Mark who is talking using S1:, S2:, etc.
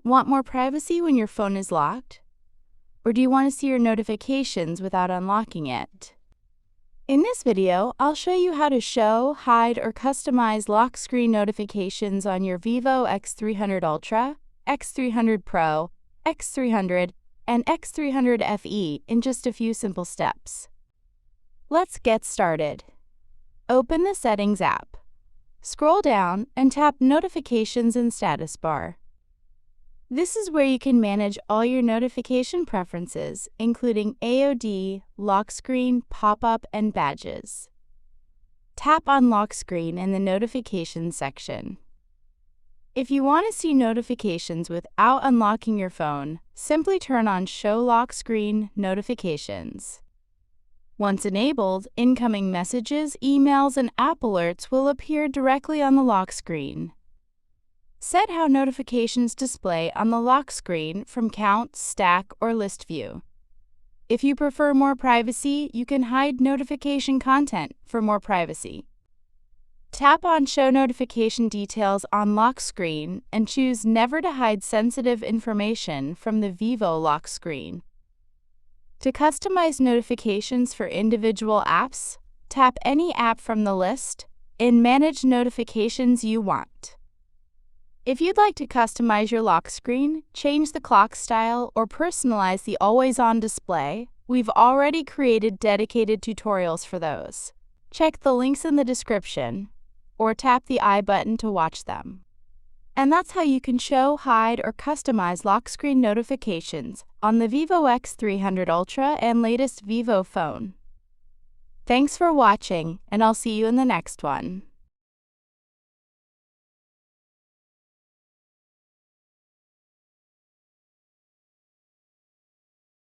S1: Want more privacy when your phone is locked? Or do you want to see your notifications without unlocking it? In this video, I'll show you how to show, hide, or customize lock screen notifications on your Vivo X300 Ultra, X300 Pro, X300, and X300 FE in just a few simple steps. Let's get started. Open the Settings app. Scroll down and tap Notifications and Status bar. This is where you can manage all your notification preferences, including AOD, lock screen, pop-up, and badges. Tap on Lock Screen in the Notifications section. If you want to see notifications without unlocking your phone, simply turn on Show Lock Screen Notifications. Once enabled, incoming messages, emails, and app alerts will appear directly on the lock screen. Set how notifications display on the lock screen from Count, Stack, or List View. If you prefer more privacy, you can hide notification content for more privacy. Tap on Show Notification Details on Lock Screen and choose Never to hide sensitive information from the Vivo lock screen. To customize notifications for individual apps, tap any app from the list and manage notifications you want. If you'd like to customize your lock screen, change the clock style, or personalize the always-on display, we've already created dedicated tutorials for those. Check the links in the description, or tap the I button to watch them. And that's how you can show, hide, or customize lock screen notifications on the Vivo X300 Ultra and latest Vivo phone. Thanks for watching, and I'll see you in the next one.